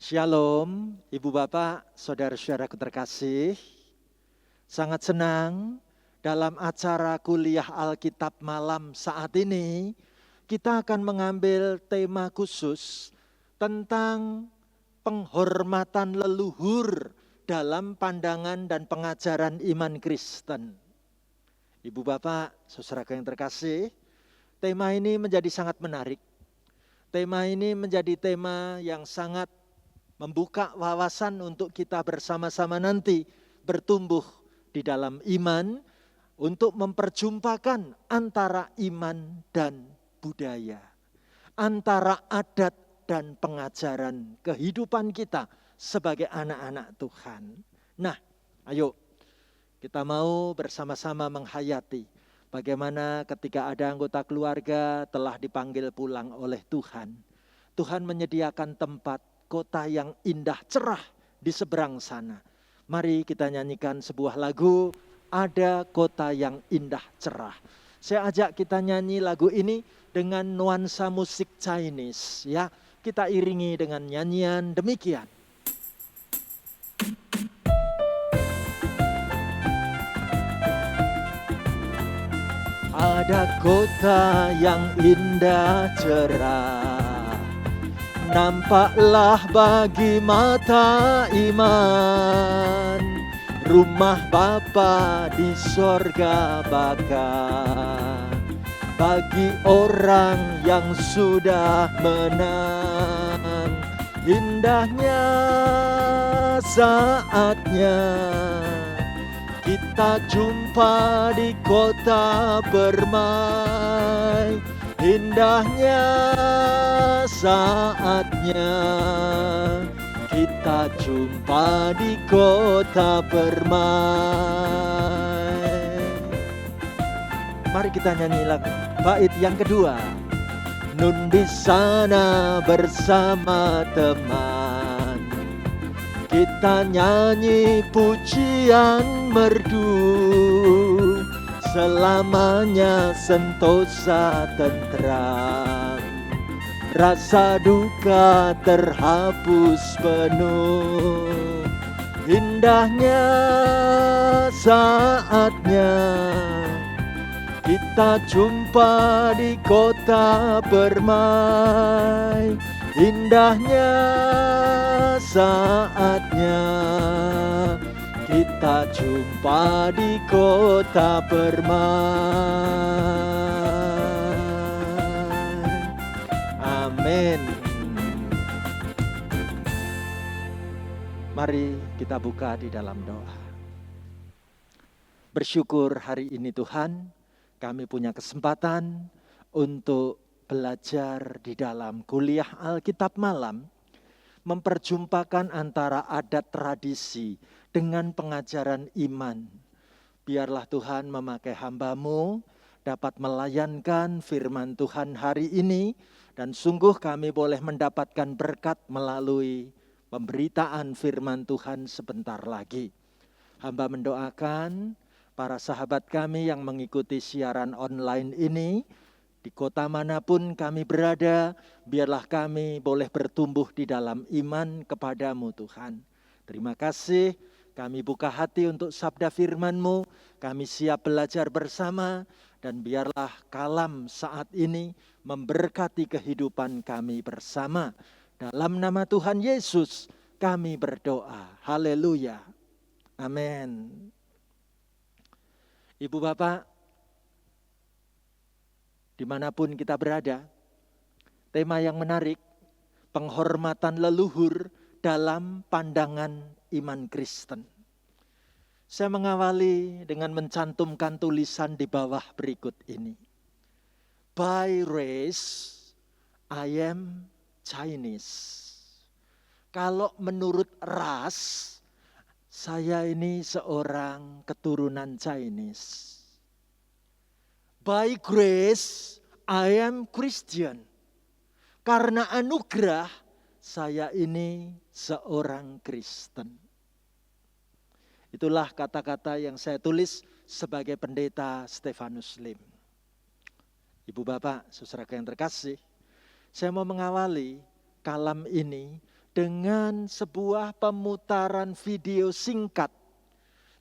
Shalom, Ibu Bapak, Saudara-saudaraku terkasih. Sangat senang dalam acara kuliah Alkitab malam saat ini, kita akan mengambil tema khusus tentang penghormatan leluhur dalam pandangan dan pengajaran iman Kristen. Ibu Bapak, saudara yang terkasih, tema ini menjadi sangat menarik. Tema ini menjadi tema yang sangat membuka wawasan untuk kita bersama-sama nanti bertumbuh di dalam iman untuk memperjumpakan antara iman dan budaya, antara adat dan pengajaran kehidupan kita sebagai anak-anak Tuhan. Nah, ayo kita mau bersama-sama menghayati bagaimana ketika ada anggota keluarga telah dipanggil pulang oleh Tuhan. Tuhan menyediakan tempat, kota yang indah, cerah di seberang sana. Mari kita nyanyikan sebuah lagu, Ada Kota Yang Indah Cerah. Saya ajak kita nyanyi lagu ini dengan nuansa musik Chinese. Ya, kita iringi dengan nyanyian demikian. Ada kota yang indah cerah, nampaklah bagi mata iman, rumah Bapa di sorga bakal, bagi orang yang sudah menang. Indahnya saatnya kita jumpa di kota permai. Indahnya saatnya kita jumpa di kota permai. Mari kita nyanyi lagu bait yang kedua. Nun di sana bersama teman, kita nyanyi pujian merdu, selamanya sentosa tentram, rasa duka terhapus penuh. Indahnya saatnya kita jumpa di kota permai. Indahnya saatnya kita jumpa di kota permai. Amin. Mari kita buka di dalam doa. Bersyukur hari ini Tuhan, kami punya kesempatan untuk belajar di dalam kuliah Alkitab malam, memperjumpakan antara adat tradisi dengan pengajaran iman. Biarlah Tuhan memakai hamba-Mu dapat melayankan firman Tuhan hari ini, dan sungguh kami boleh mendapatkan berkat melalui pemberitaan firman Tuhan sebentar lagi. Hamba mendoakan para sahabat kami yang mengikuti siaran online ini, di kota manapun kami berada, biarlah kami boleh bertumbuh di dalam iman kepadamu Tuhan. Terima kasih, kami buka hati untuk sabda firman-Mu, kami siap belajar bersama, dan biarlah kalam saat ini memberkati kehidupan kami bersama. Dalam nama Tuhan Yesus kami berdoa. Haleluya. Amin. Ibu Bapak, dimanapun kita berada, tema yang menarik, penghormatan leluhur dalam pandangan iman Kristen. Saya mengawali dengan mencantumkan tulisan di bawah berikut ini. By race, I am Chinese. Kalau menurut ras, saya ini seorang keturunan Chinese. By grace, I am Christian. Karena anugerah, saya ini seorang Kristen. Itulah kata-kata yang saya tulis sebagai pendeta Stefanus Lim. Ibu Bapak, saudara yang terkasih, saya mau mengawali kalam ini dengan sebuah pemutaran video singkat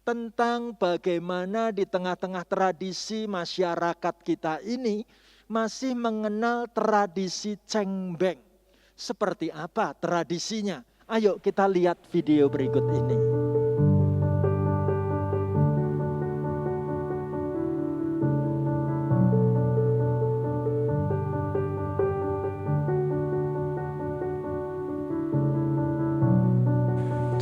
tentang bagaimana di tengah-tengah tradisi masyarakat kita ini masih mengenal tradisi cengbeng. Seperti apa tradisinya? Ayo kita lihat video berikut ini.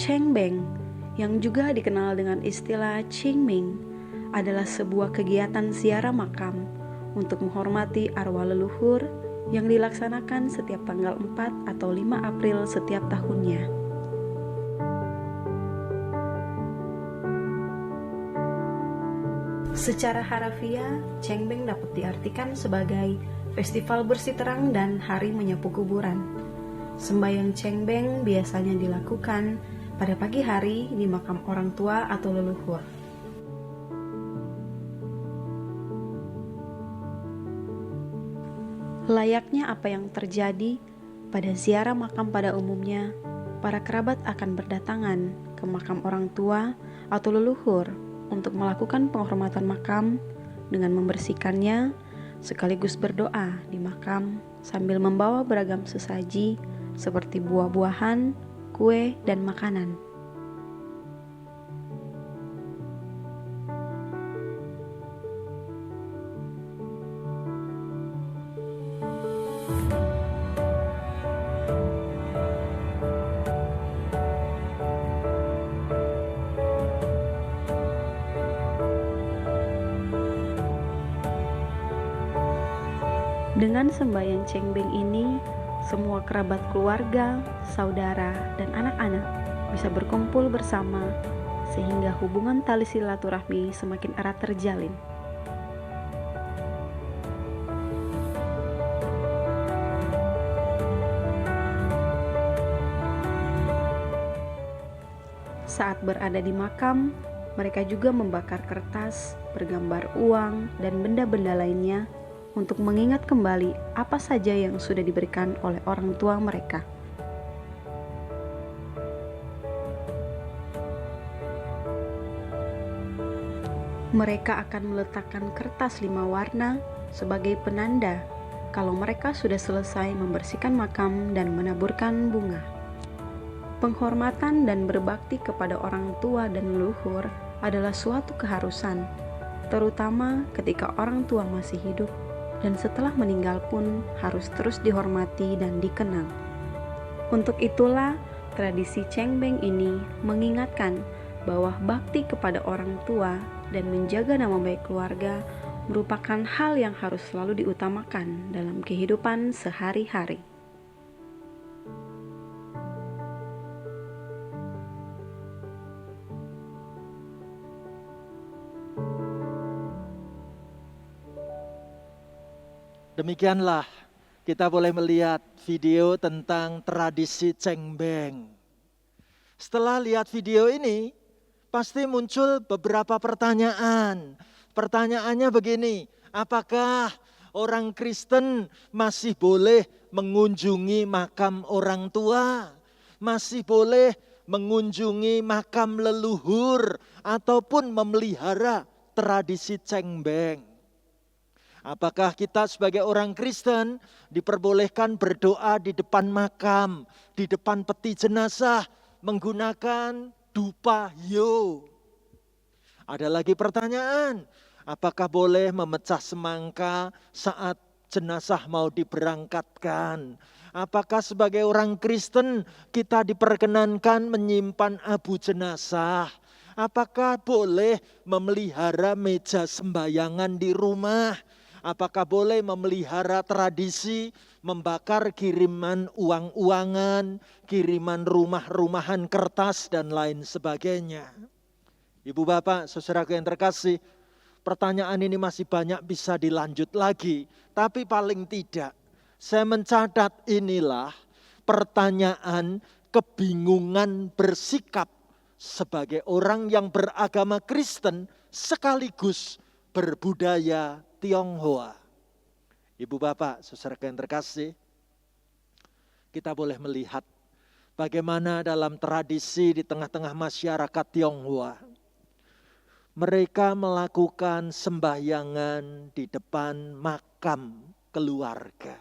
Cengbeng, yang juga dikenal dengan istilah Qingming, adalah sebuah kegiatan ziarah makam untuk menghormati arwah leluhur yang dilaksanakan setiap tanggal 4 atau 5 April setiap tahunnya. Secara harafiah, Cengbeng dapat diartikan sebagai festival bersih terang dan hari menyapu kuburan. Sembahyang Cengbeng biasanya dilakukan pada pagi hari di makam orang tua atau leluhur. Layaknya apa yang terjadi pada ziarah makam pada umumnya, para kerabat akan berdatangan ke makam orang tua atau leluhur untuk melakukan penghormatan makam dengan membersihkannya sekaligus berdoa di makam sambil membawa beragam sesaji seperti buah-buahan, kue, dan makanan. Dengan sembahyang Cengbeng ini, semua kerabat keluarga, saudara, dan anak-anak bisa berkumpul bersama sehingga hubungan tali silaturahmi semakin erat terjalin. Saat berada di makam, mereka juga membakar kertas, bergambar uang, dan benda-benda lainnya untuk mengingat kembali apa saja yang sudah diberikan oleh orang tua mereka. Mereka akan meletakkan kertas 5 warna sebagai penanda kalau mereka sudah selesai membersihkan makam dan menaburkan bunga. Penghormatan dan berbakti kepada orang tua dan leluhur adalah suatu keharusan, terutama ketika orang tua masih hidup, dan setelah meninggal pun harus terus dihormati dan dikenang. Untuk itulah, tradisi Cengbeng ini mengingatkan bahwa bakti kepada orang tua dan menjaga nama baik keluarga merupakan hal yang harus selalu diutamakan dalam kehidupan sehari-hari. Demikianlah kita boleh melihat video tentang tradisi Cengbeng. Setelah lihat video ini, pasti muncul beberapa pertanyaan. Pertanyaannya begini, apakah orang Kristen masih boleh mengunjungi makam orang tua? Masih boleh mengunjungi makam leluhur ataupun memelihara tradisi Cengbeng? Apakah kita sebagai orang Kristen diperbolehkan berdoa di depan makam, di depan peti jenazah menggunakan dupa hio? Ada lagi pertanyaan, apakah boleh memecah semangka saat jenazah mau diberangkatkan? Apakah sebagai orang Kristen kita diperkenankan menyimpan abu jenazah? Apakah boleh memelihara meja sembayangan di rumah? Apakah boleh memelihara tradisi membakar kiriman uang-uangan, kiriman rumah-rumahan kertas, dan lain sebagainya? Ibu bapak, saudaraku yang terkasih, pertanyaan ini masih banyak bisa dilanjut lagi. Tapi paling tidak, saya mencatat inilah pertanyaan kebingungan bersikap sebagai orang yang beragama Kristen sekaligus berbudaya Tionghoa. Ibu bapak, saudara yang terkasih, kita boleh melihat bagaimana dalam tradisi di tengah-tengah masyarakat Tionghoa, mereka melakukan sembahyangan di depan makam keluarga.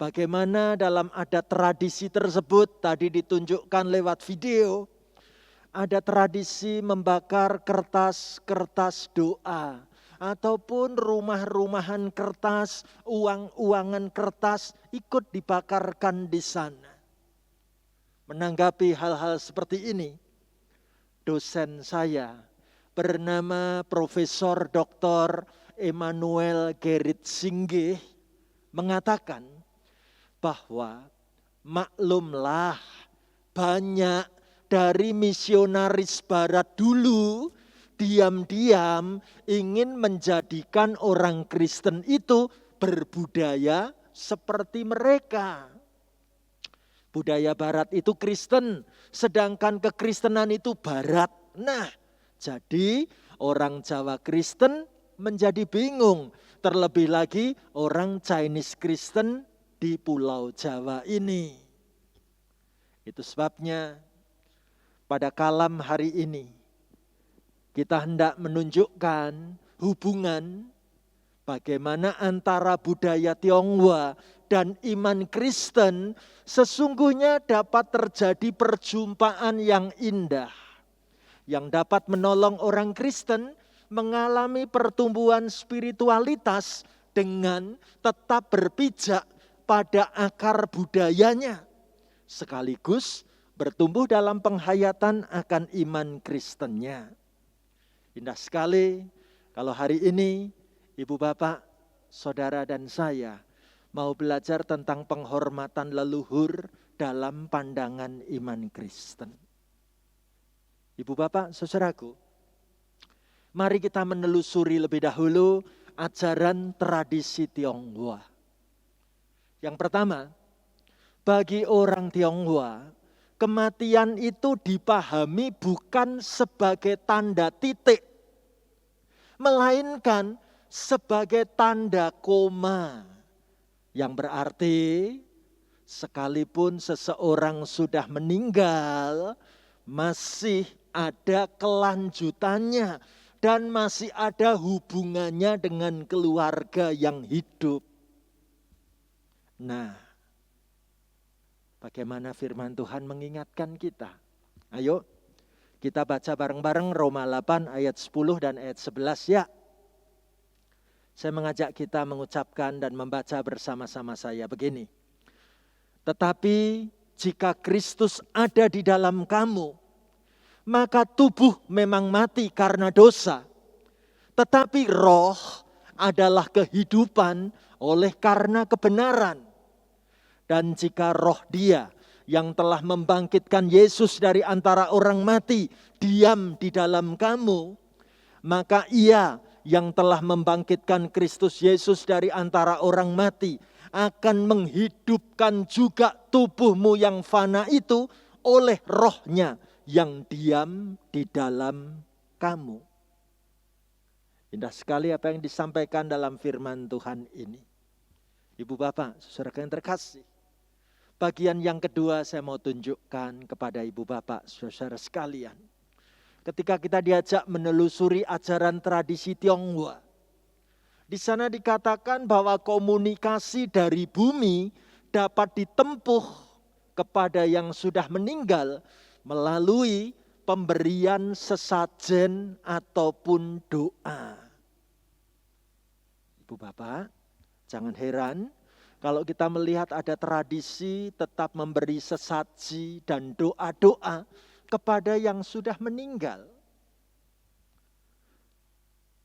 Bagaimana dalam adat tradisi tersebut, tadi ditunjukkan lewat video, ada tradisi membakar kertas-kertas doa, ataupun rumah-rumahan kertas, uang-uangan kertas ikut dibakarkan di sana. Menanggapi hal-hal seperti ini, dosen saya bernama Profesor Dr. Emmanuel Gerrit Singgih mengatakan bahwa maklumlah banyak dari misionaris barat dulu diam-diam ingin menjadikan orang Kristen itu berbudaya seperti mereka. Budaya barat itu Kristen, sedangkan kekristenan itu barat. Nah, jadi orang Jawa Kristen menjadi bingung. Terlebih lagi orang Chinese Kristen di Pulau Jawa ini. Itu sebabnya pada kalam hari ini kita hendak menunjukkan hubungan bagaimana antara budaya Tionghoa dan iman Kristen sesungguhnya dapat terjadi perjumpaan yang indah yang dapat menolong orang Kristen mengalami pertumbuhan spiritualitas dengan tetap berpijak pada akar budayanya, sekaligus bertumbuh dalam penghayatan akan iman Kristennya. Indah sekali kalau hari ini Ibu Bapak, Saudara dan saya mau belajar tentang penghormatan leluhur dalam pandangan iman Kristen. Ibu Bapak, Saudaraku, mari kita menelusuri lebih dahulu ajaran tradisi Tionghoa. Yang pertama, bagi orang Tionghoa, kematian itu dipahami bukan sebagai tanda titik, melainkan sebagai tanda koma. Yang berarti, sekalipun seseorang sudah meninggal, masih ada kelanjutannya dan masih ada hubungannya dengan keluarga yang hidup. Nah, bagaimana firman Tuhan mengingatkan kita? Ayo, kita baca bareng-bareng Roma 8 ayat 10 dan ayat 11 ya. Saya mengajak kita mengucapkan dan membaca bersama-sama saya begini. Tetapi jika Kristus ada di dalam kamu, maka tubuh memang mati karena dosa. Tetapi roh adalah kehidupan oleh karena kebenaran. Dan jika roh Dia yang telah membangkitkan Yesus dari antara orang mati diam di dalam kamu, maka Ia yang telah membangkitkan Kristus Yesus dari antara orang mati akan menghidupkan juga tubuhmu yang fana itu oleh rohnya yang diam di dalam kamu. Indah sekali apa yang disampaikan dalam firman Tuhan ini. Ibu Bapak, saudara yang terkasih. Bagian yang kedua saya mau tunjukkan kepada Ibu Bapak, saudara sekalian. Ketika kita diajak menelusuri ajaran tradisi Tionghoa. Di sana dikatakan bahwa komunikasi dari bumi dapat ditempuh kepada yang sudah meninggal melalui pemberian sesajen ataupun doa. Ibu Bapak, jangan heran kalau kita melihat ada tradisi tetap memberi sesaji dan doa-doa kepada yang sudah meninggal.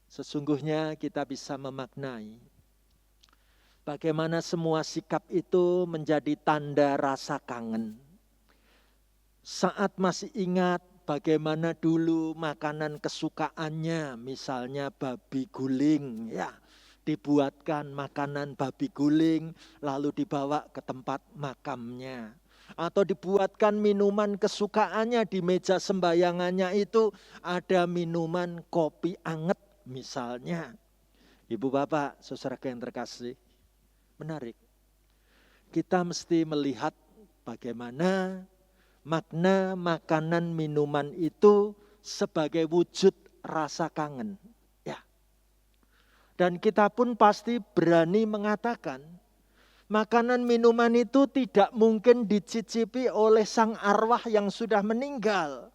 Sesungguhnya kita bisa memaknai bagaimana semua sikap itu menjadi tanda rasa kangen. Saat masih ingat bagaimana dulu makanan kesukaannya, misalnya babi guling, ya, dibuatkan makanan babi guling lalu dibawa ke tempat makamnya. Atau dibuatkan minuman kesukaannya di meja sembahyangannya itu ada minuman kopi anget misalnya. Ibu Bapak, saudara yang terkasih, menarik. Kita mesti melihat bagaimana makna makanan minuman itu sebagai wujud rasa kangen. Ya. Dan kita pun pasti berani mengatakan, makanan minuman itu tidak mungkin dicicipi oleh sang arwah yang sudah meninggal.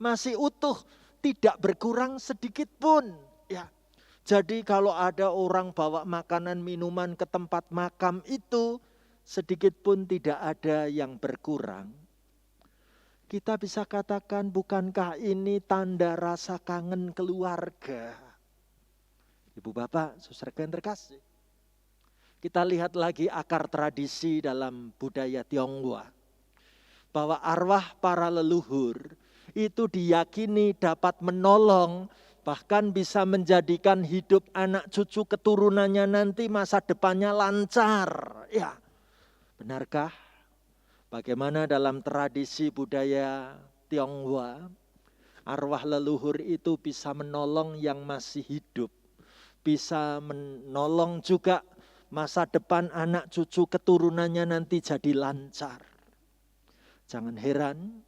Masih utuh, tidak berkurang sedikit pun. Ya. Jadi kalau ada orang bawa makanan minuman ke tempat makam itu, sedikit pun tidak ada yang berkurang. Kita bisa katakan, bukankah ini tanda rasa kangen keluarga? Ibu bapak, saudara yang terkasih. Kita lihat lagi akar tradisi dalam budaya Tionghoa. Bahwa arwah para leluhur itu diyakini dapat menolong, bahkan bisa menjadikan hidup anak cucu keturunannya nanti masa depannya lancar. Ya, benarkah? Bagaimana dalam tradisi budaya Tionghoa, arwah leluhur itu bisa menolong yang masih hidup. Bisa menolong juga masa depan anak cucu keturunannya nanti jadi lancar. Jangan heran,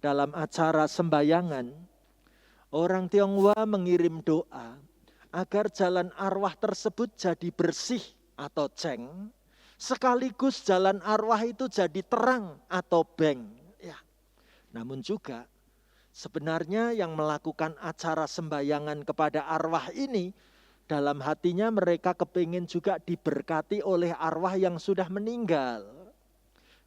dalam acara sembayangan, orang Tionghoa mengirim doa agar jalan arwah tersebut jadi bersih atau ceng, sekaligus jalan arwah itu jadi terang atau beng. Ya. Namun juga sebenarnya yang melakukan acara sembayangan kepada arwah ini, dalam hatinya mereka kepingin juga diberkati oleh arwah yang sudah meninggal.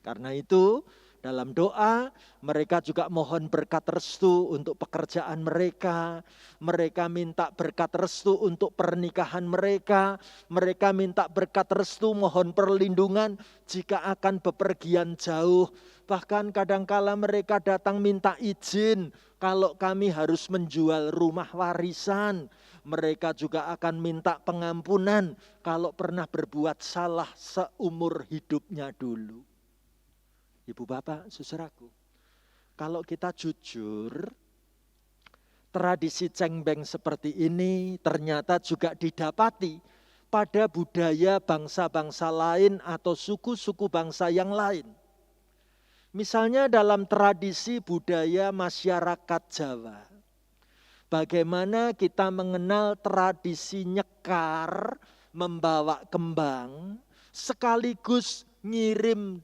Karena itu dalam doa mereka juga mohon berkat restu untuk pekerjaan mereka. Mereka minta berkat restu untuk pernikahan mereka. Mereka minta berkat restu mohon perlindungan jika akan bepergian jauh. Bahkan kadangkala mereka datang minta izin kalau kami harus menjual rumah warisan. Mereka juga akan minta pengampunan kalau pernah berbuat salah seumur hidupnya dulu. Ibu bapak, saudaraku, kalau kita jujur, tradisi cengbeng seperti ini ternyata juga didapati pada budaya bangsa-bangsa lain atau suku-suku bangsa yang lain. Misalnya dalam tradisi budaya masyarakat Jawa, bagaimana kita mengenal tradisi nyekar, membawa kembang, sekaligus ngirim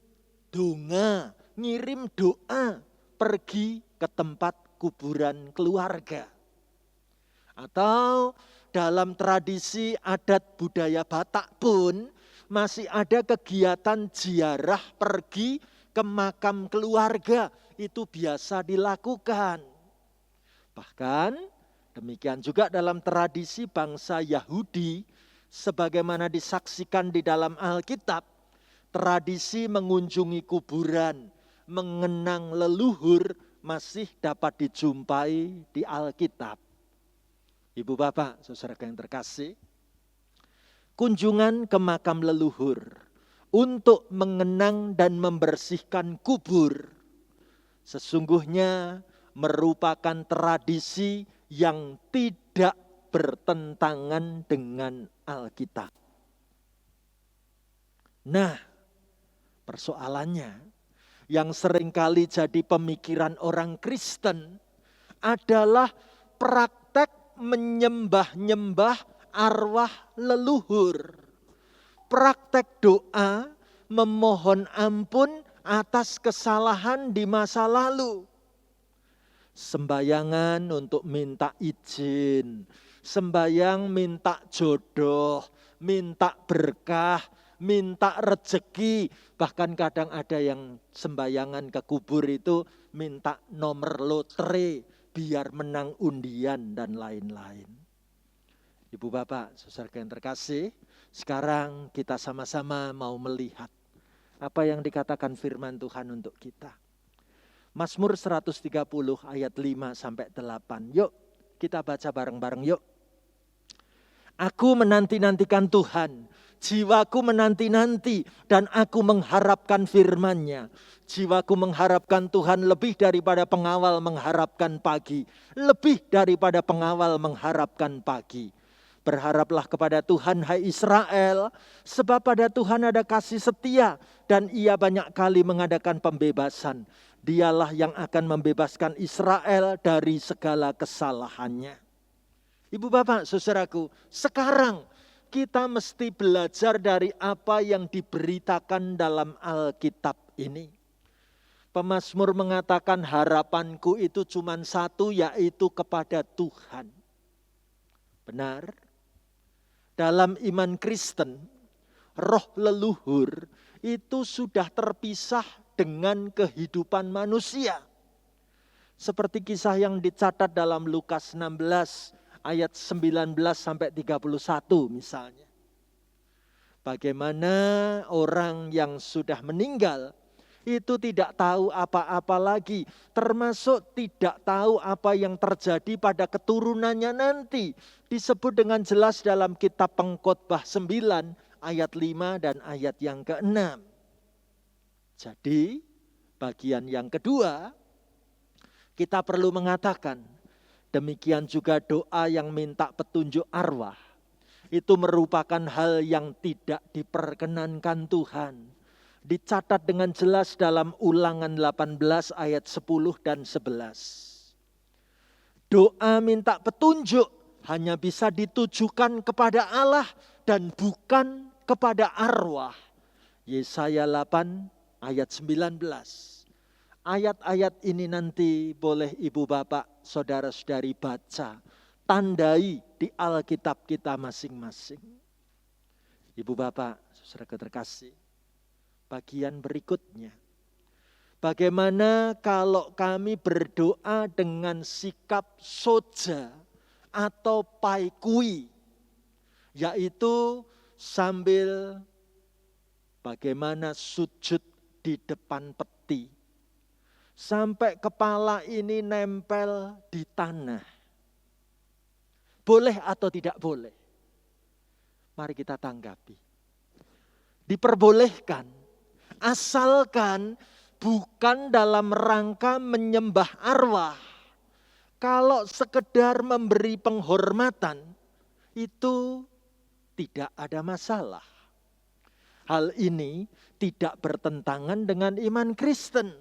doa pergi ke tempat kuburan keluarga. Atau dalam tradisi adat budaya Batak pun masih ada kegiatan ziarah pergi ke makam keluarga, itu biasa dilakukan. Bahkan demikian juga dalam tradisi bangsa Yahudi, sebagaimana disaksikan di dalam Alkitab, tradisi mengunjungi kuburan, mengenang leluhur masih dapat dijumpai di Alkitab. Ibu bapak, saudara yang terkasih, kunjungan ke makam leluhur untuk mengenang dan membersihkan kubur sesungguhnya merupakan tradisi yang tidak bertentangan dengan Alkitab. Nah, persoalannya yang seringkali jadi pemikiran orang Kristen adalah praktek menyembah-nyembah arwah leluhur. Praktek doa memohon ampun atas kesalahan di masa lalu. Sembayangan untuk minta izin, sembayang minta jodoh, minta berkah, minta rezeki. Bahkan kadang ada yang sembayangan ke kubur itu minta nomor lotre biar menang undian dan lain-lain. Ibu bapak, saudara yang terkasih, sekarang kita sama-sama mau melihat apa yang dikatakan firman Tuhan untuk kita. Mazmur 130 ayat 5 sampai 8. Yuk kita baca bareng-bareng yuk. Aku menanti-nantikan Tuhan, jiwaku menanti-nanti dan aku mengharapkan firman-Nya. Jiwaku mengharapkan Tuhan lebih daripada pengawal mengharapkan pagi, lebih daripada pengawal mengharapkan pagi. Berharaplah kepada Tuhan hai Israel, sebab pada Tuhan ada kasih setia dan Ia banyak kali mengadakan pembebasan. Dialah yang akan membebaskan Israel dari segala kesalahannya. Ibu bapak saudaraku, sekarang kita mesti belajar dari apa yang diberitakan dalam Alkitab ini. Pemazmur mengatakan harapanku itu cuma satu, yaitu kepada Tuhan. Benar? Dalam iman Kristen, roh leluhur itu sudah terpisah dengan kehidupan manusia. Seperti kisah yang dicatat dalam Lukas 16 ayat 19 sampai 31 misalnya. Bagaimana orang yang sudah meninggal itu tidak tahu apa-apa lagi, termasuk tidak tahu apa yang terjadi pada keturunannya nanti. Disebut dengan jelas dalam kitab Pengkhotbah 9 ayat 5 dan ayat yang ke-6. Jadi bagian yang kedua, kita perlu mengatakan, demikian juga doa yang minta petunjuk arwah. Itu merupakan hal yang tidak diperkenankan Tuhan. Dicatat dengan jelas dalam Ulangan 18 ayat 10 dan 11. Doa minta petunjuk hanya bisa ditujukan kepada Allah dan bukan kepada arwah. Yesaya 8 ayat 19. Ayat-ayat ini nanti boleh ibu bapak, saudara-saudari baca. Tandai di Alkitab kita masing-masing. Ibu bapak, saudara terkasih. Bagian berikutnya. Bagaimana kalau kami berdoa dengan sikap soja atau paikui. Yaitu sambil bagaimana sujud di depan peti. Sampai kepala ini nempel di tanah. Boleh atau tidak boleh? Mari kita tanggapi. Diperbolehkan, asalkan bukan dalam rangka menyembah arwah. Kalau sekedar memberi penghormatan, itu tidak ada masalah. Hal ini tidak bertentangan dengan iman Kristen.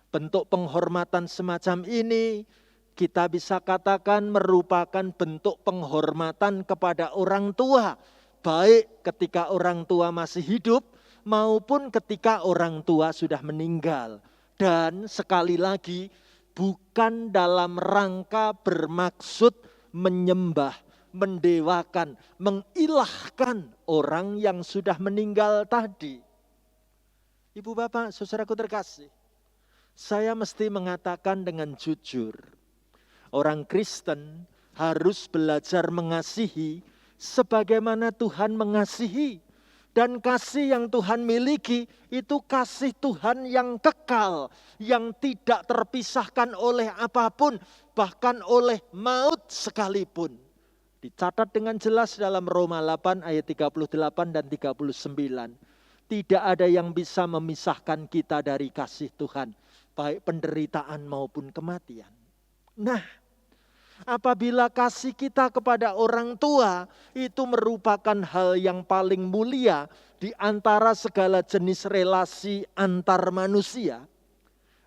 Bentuk penghormatan semacam ini kita bisa katakan merupakan bentuk penghormatan kepada orang tua. Baik ketika orang tua masih hidup maupun ketika orang tua sudah meninggal. Dan sekali lagi bukan dalam rangka bermaksud menyembah, mendewakan, mengilahkan orang yang sudah meninggal tadi. Ibu bapak, saudaraku terkasih, saya mesti mengatakan dengan jujur, orang Kristen harus belajar mengasihi sebagaimana Tuhan mengasihi. Dan kasih yang Tuhan miliki itu kasih Tuhan yang kekal, yang tidak terpisahkan oleh apapun, bahkan oleh maut sekalipun. Dicatat dengan jelas dalam Roma 8 ayat 38 dan 39. Tidak ada yang bisa memisahkan kita dari kasih Tuhan, baik penderitaan maupun kematian. Nah, apabila kasih kita kepada orang tua itu merupakan hal yang paling mulia di antara segala jenis relasi antar manusia,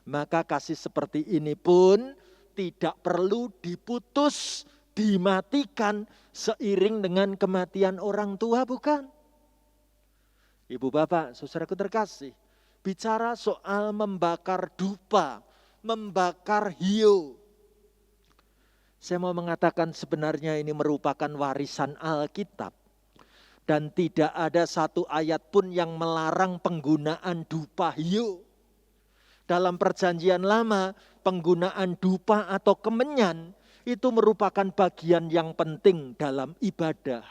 maka kasih seperti ini pun tidak perlu diputus, dimatikan seiring dengan kematian orang tua, bukan? Ibu bapak, saudaraku terkasih, bicara soal membakar dupa, membakar hiu. Saya mau mengatakan sebenarnya ini merupakan warisan Alkitab. Dan tidak ada satu ayat pun yang melarang penggunaan dupa hiu. Dalam perjanjian lama, penggunaan dupa atau kemenyan itu merupakan bagian yang penting dalam ibadah.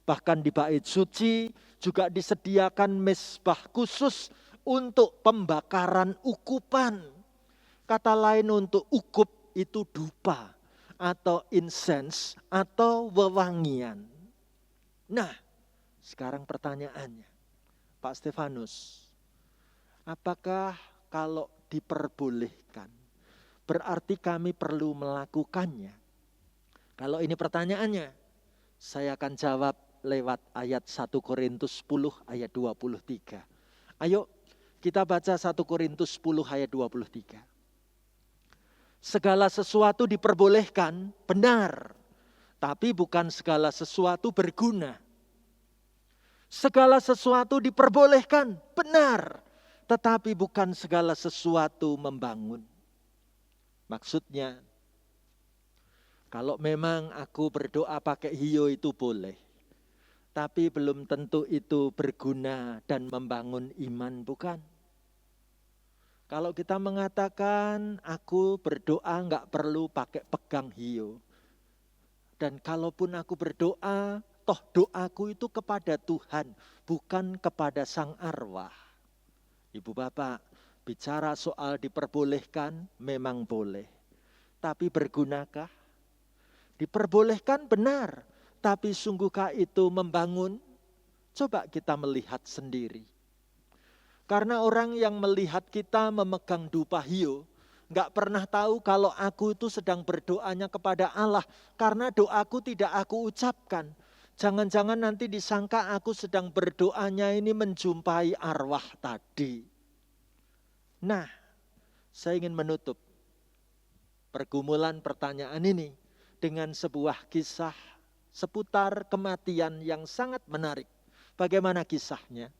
Bahkan di bait suci juga disediakan mezbah khusus untuk pembakaran ukupan. Kata lain untuk ukup itu dupa atau incense atau wewangian. Nah, sekarang pertanyaannya, Pak Stefanus, apakah kalau diperbolehkan berarti kami perlu melakukannya? Kalau ini pertanyaannya, saya akan jawab lewat ayat 1 Korintus 10 ayat 23. Ayo Kita baca 1 Korintus 10 ayat 23. Segala sesuatu diperbolehkan, benar. Tapi bukan segala sesuatu berguna. Segala sesuatu diperbolehkan, benar. Tetapi bukan segala sesuatu membangun. Maksudnya, kalau memang aku berdoa pakai hio itu boleh. Tapi belum tentu itu berguna dan membangun iman, bukan? Kalau kita mengatakan aku berdoa enggak perlu pakai pegang hio. Dan kalaupun aku berdoa, toh doaku itu kepada Tuhan, bukan kepada sang arwah. Ibu bapak, bicara soal diperbolehkan memang boleh. Tapi bergunakah? Diperbolehkan benar, tapi sungguhkah itu membangun? Coba kita melihat sendiri. Karena orang yang melihat kita memegang dupa hio, nggak pernah tahu kalau aku itu sedang berdoanya kepada Allah. Karena doaku tidak aku ucapkan. Jangan-jangan nanti disangka aku sedang berdoanya ini menjumpai arwah tadi. Nah, saya ingin menutup pergumulan pertanyaan ini dengan sebuah kisah seputar kematian yang sangat menarik. Bagaimana kisahnya?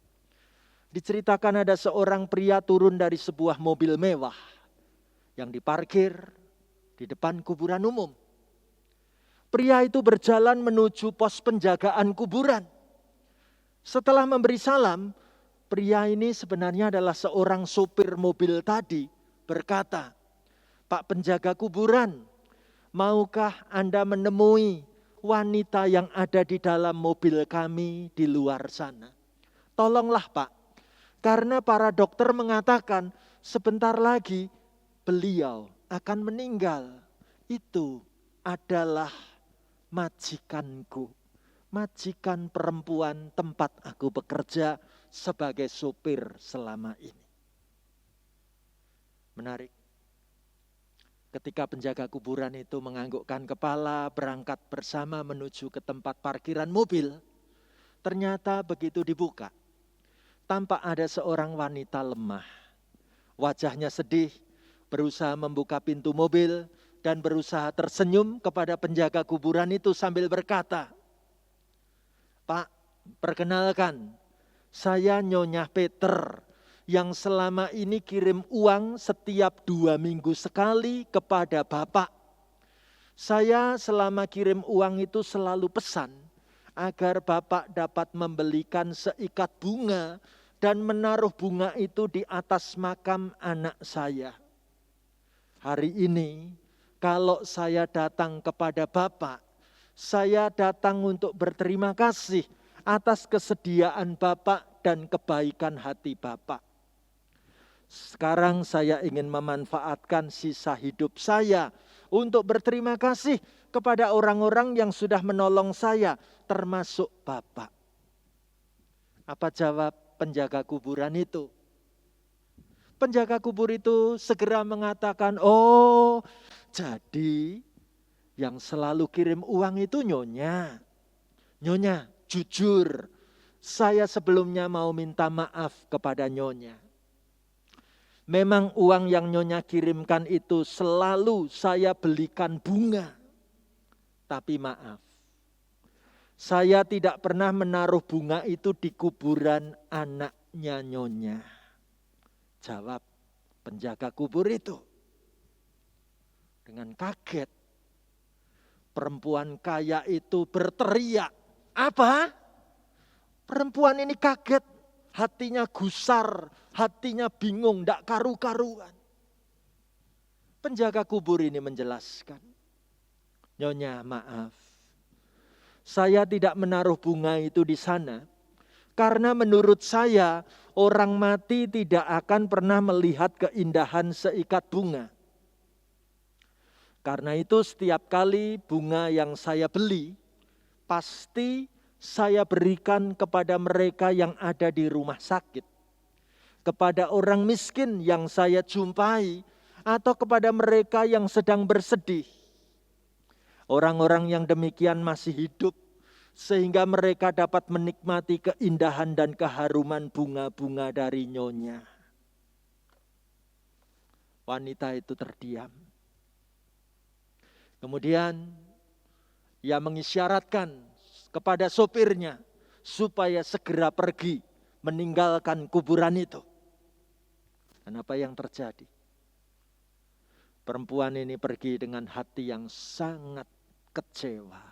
Diceritakan ada seorang pria turun dari sebuah mobil mewah yang diparkir di depan kuburan umum. Pria itu berjalan menuju pos penjagaan kuburan. Setelah memberi salam, pria ini sebenarnya adalah seorang sopir mobil tadi, berkata, "Pak penjaga kuburan, maukah Anda menemui wanita yang ada di dalam mobil kami di luar sana? Tolonglah Pak, karena para dokter mengatakan sebentar lagi beliau akan meninggal." Itu adalah majikanku, majikan perempuan tempat aku bekerja sebagai sopir selama ini. Menarik. Ketika penjaga kuburan itu menganggukkan kepala, berangkat bersama menuju ke tempat parkiran mobil, ternyata begitu dibuka, tampak ada seorang wanita lemah. Wajahnya sedih, berusaha membuka pintu mobil dan berusaha tersenyum kepada penjaga kuburan itu sambil berkata, "Pak, perkenalkan, saya Nyonya Peter yang selama ini kirim uang setiap 2 minggu sekali kepada Bapak. Saya selama kirim uang itu selalu pesan agar Bapak dapat membelikan seikat bunga dan menaruh bunga itu di atas makam anak saya. Hari ini kalau saya datang kepada Bapak, saya datang untuk berterima kasih atas kesediaan Bapak dan kebaikan hati Bapak. Sekarang saya ingin memanfaatkan sisa hidup saya untuk berterima kasih kepada orang-orang yang sudah menolong saya, termasuk Bapak." Apa jawab penjaga kuburan itu? Penjaga kubur itu segera mengatakan, "Oh, jadi yang selalu kirim uang itu Nyonya. Nyonya, jujur, saya sebelumnya mau minta maaf kepada Nyonya. Memang uang yang Nyonya kirimkan itu selalu saya belikan bunga. Tapi maaf, saya tidak pernah menaruh bunga itu di kuburan anaknya Nyonya." Jawab penjaga kubur itu. Dengan kaget, perempuan kaya itu berteriak. Apa? Perempuan ini kaget, hatinya gusar, hatinya bingung, tidak karu-karuan. Penjaga kubur ini menjelaskan, "Nyonya, maaf. Saya tidak menaruh bunga itu di sana. Karena menurut saya, orang mati tidak akan pernah melihat keindahan seikat bunga. Karena itu setiap kali bunga yang saya beli, pasti saya berikan kepada mereka yang ada di rumah sakit, kepada orang miskin yang saya jumpai, atau kepada mereka yang sedang bersedih. Orang-orang yang demikian masih hidup, sehingga mereka dapat menikmati keindahan dan keharuman bunga-bunga dari Nyonya." Wanita itu terdiam. Kemudian ia mengisyaratkan kepada sopirnya supaya segera pergi meninggalkan kuburan itu. Dan apa yang terjadi? Perempuan ini pergi dengan hati yang sangat kecewa.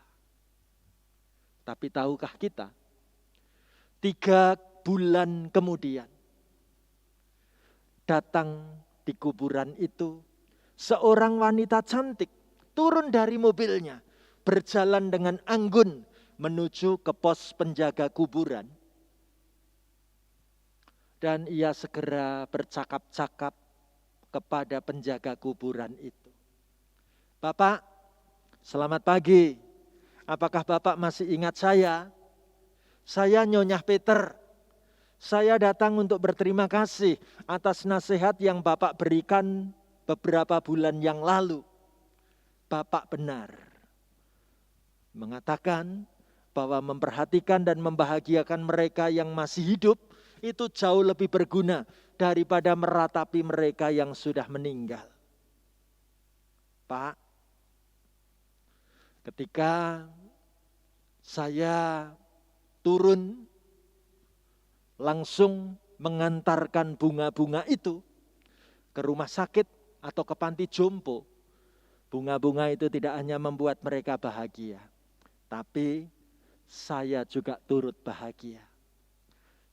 Tapi tahukah kita, 3 bulan kemudian datang di kuburan itu seorang wanita cantik turun dari mobilnya, berjalan dengan anggun menuju ke pos penjaga kuburan. Dan ia segera bercakap-cakap kepada penjaga kuburan itu. Bapak, selamat pagi. Apakah Bapak masih ingat saya? Saya Nyonya Peter. Saya datang untuk berterima kasih atas nasihat yang Bapak berikan beberapa bulan yang lalu. Bapak benar mengatakan bahwa memperhatikan dan membahagiakan mereka yang masih hidup itu jauh lebih berguna daripada meratapi mereka yang sudah meninggal. Pak, ketika saya turun langsung mengantarkan bunga-bunga itu ke rumah sakit atau ke panti jompo, bunga-bunga itu tidak hanya membuat mereka bahagia, tapi saya juga turut bahagia.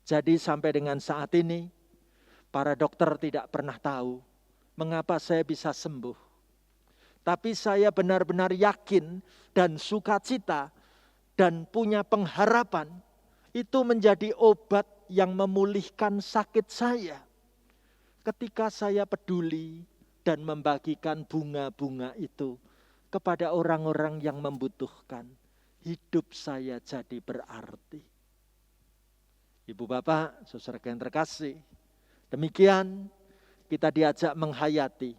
Jadi sampai dengan saat ini, para dokter tidak pernah tahu mengapa saya bisa sembuh. Tapi saya benar-benar yakin dan sukacita dan punya pengharapan itu menjadi obat yang memulihkan sakit saya. Ketika saya peduli dan membagikan bunga-bunga itu kepada orang-orang yang membutuhkan, hidup saya jadi berarti. Ibu bapak, saudara yang terkasih, demikian kita diajak menghayati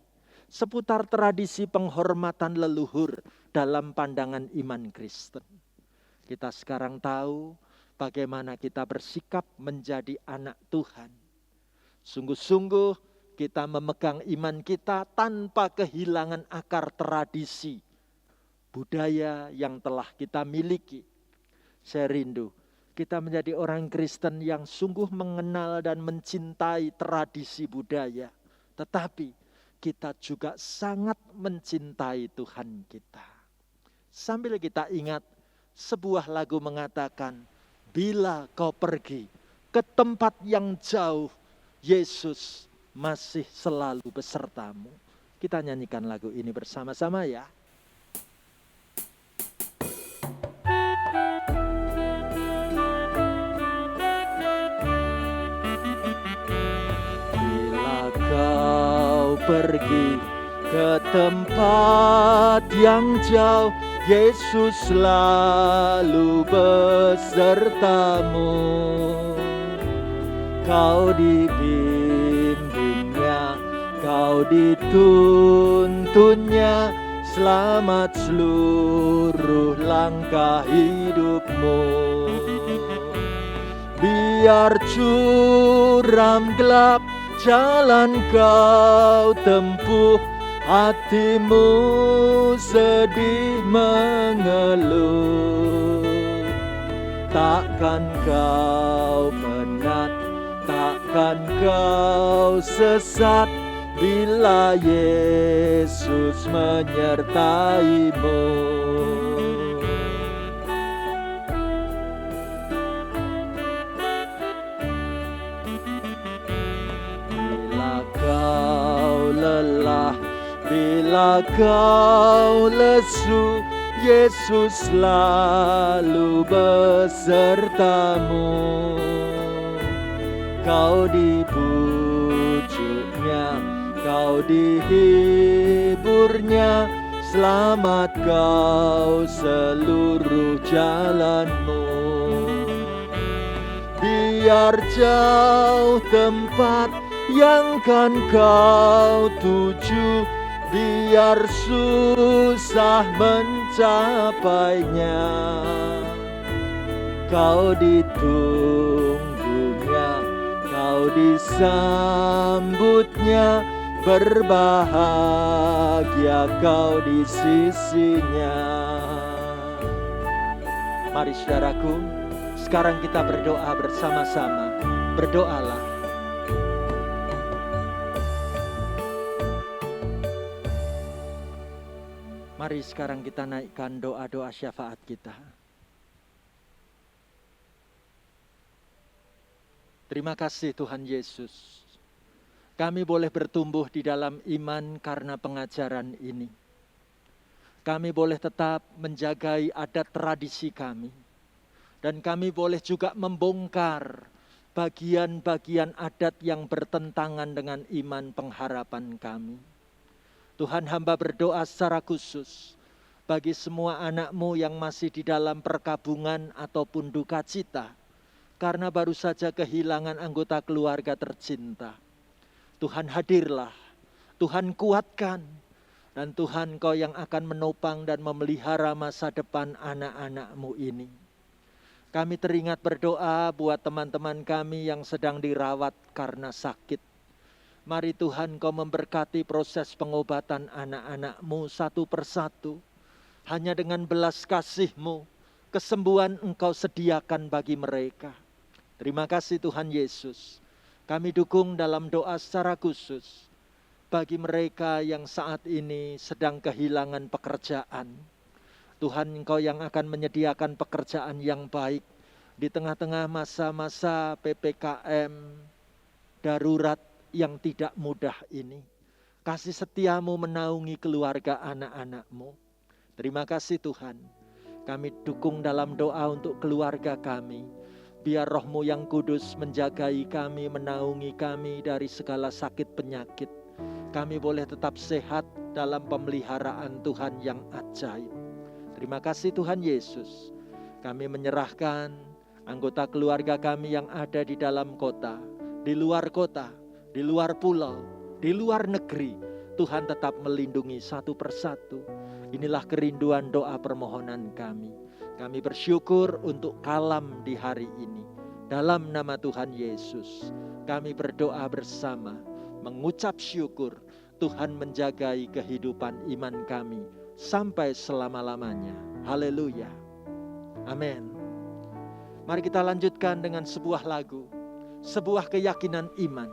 seputar tradisi penghormatan leluhur dalam pandangan iman Kristen. Kita sekarang tahu bagaimana kita bersikap menjadi anak Tuhan. Sungguh-sungguh kita memegang iman kita tanpa kehilangan akar tradisi budaya yang telah kita miliki. Saya rindu kita menjadi orang Kristen yang sungguh mengenal dan mencintai tradisi budaya. Tetapi kita juga sangat mencintai Tuhan kita. Sambil kita ingat sebuah lagu mengatakan, bila kau pergi ke tempat yang jauh, Yesus masih selalu besertamu. Kita nyanyikan lagu ini bersama-sama ya. Pergi ke tempat yang jauh, Yesus selalu besertamu. Kau dibimbingnya, kau dituntunnya, selamat seluruh langkah hidupmu. Biar curam gelap jalan kau tempuh, hatimu sedih mengeluh. Takkan kau penat, takkan kau sesat, bila Yesus menyertaimu. Lelah, bila kau lesu, Yesus selalu besertamu. Kau dibujuknya, kau dihiburnya, selamat kau seluruh jalanmu. Biar jauh tempat yang kan kau tuju, biar susah mencapainya, kau ditunggunya, kau disambutnya, berbahagia kau di sisinya. Mari saudaraku, sekarang kita berdoa bersama-sama. Berdoalah. Mari sekarang kita naikkan doa-doa syafaat kita. Terima kasih Tuhan Yesus. Kami boleh bertumbuh di dalam iman karena pengajaran ini. Kami boleh tetap menjagai adat tradisi kami. Dan kami boleh juga membongkar bagian-bagian adat yang bertentangan dengan iman pengharapan kami. Tuhan, hamba berdoa secara khusus bagi semua anak-Mu yang masih di dalam perkabungan ataupun duka cita karena baru saja kehilangan anggota keluarga tercinta. Tuhan hadirlah, Tuhan kuatkan, dan Tuhan Kau yang akan menopang dan memelihara masa depan anak-anak-Mu ini. Kami teringat berdoa buat teman-teman kami yang sedang dirawat karena sakit. Mari Tuhan Kau memberkati proses pengobatan anak-anak-Mu satu persatu. Hanya dengan belas kasih-Mu, kesembuhan Engkau sediakan bagi mereka. Terima kasih Tuhan Yesus. Kami dukung dalam doa secara khusus bagi mereka yang saat ini sedang kehilangan pekerjaan. Tuhan, Engkau yang akan menyediakan pekerjaan yang baik di tengah-tengah masa-masa PPKM darurat yang tidak mudah ini. Kasih setia-Mu menaungi keluarga anak-anak-Mu. Terima kasih Tuhan. Kami dukung dalam doa untuk keluarga kami. Biar Roh-Mu yang kudus menjagai kami, menaungi kami dari segala sakit penyakit. Kami boleh tetap sehat dalam pemeliharaan Tuhan yang ajaib. Terima kasih Tuhan Yesus. Kami menyerahkan anggota keluarga kami yang ada di dalam kota, di luar pulau, di luar negeri. Tuhan tetap melindungi satu persatu. Inilah kerinduan doa permohonan kami. Kami bersyukur untuk kalam di hari ini. Dalam nama Tuhan Yesus, kami berdoa bersama, mengucap syukur. Tuhan menjagai kehidupan iman kami sampai selama-lamanya. Haleluya. Amin. Mari kita lanjutkan dengan sebuah lagu, sebuah keyakinan iman.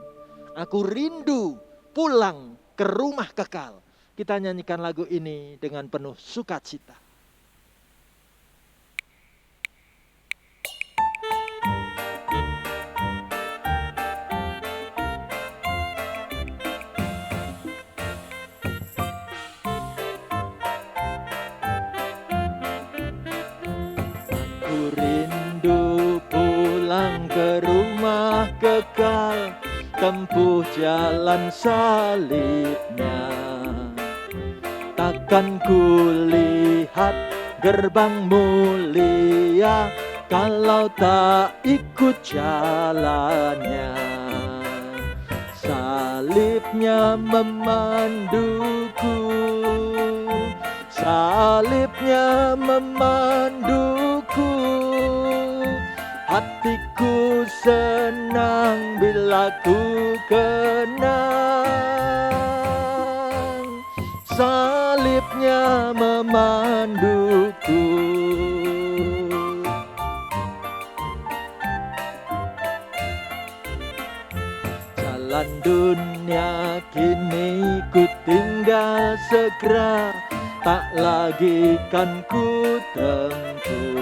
Aku rindu pulang ke rumah kekal. Kita nyanyikan lagu ini dengan penuh sukacita. Aku rindu pulang ke rumah kekal, tempuh jalan salibnya. Takkan kulihat gerbang mulia kalau tak ikut jalannya. Salibnya memanduku, salibnya memanduku. Hatiku senang bila ku kenang, salibnya memanduku. Jalan dunia kini ku tinggal segera, tak lagi kan ku tempuh.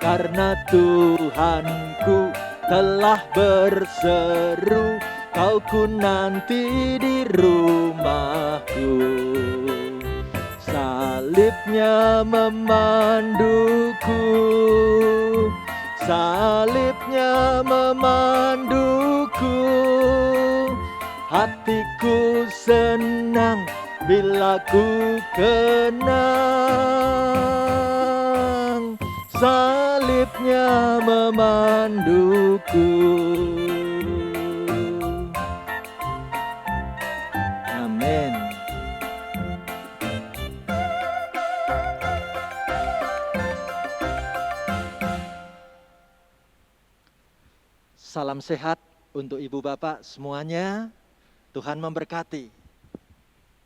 Karena Tuhanku telah berseru, Kau ku nanti di rumahku. Salibnya memanduku, salibnya memanduku. Hatiku senang bila ku kenang, salibnya memanduku. Amin. Salam sehat untuk ibu bapak semuanya. Tuhan memberkati.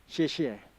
谢谢。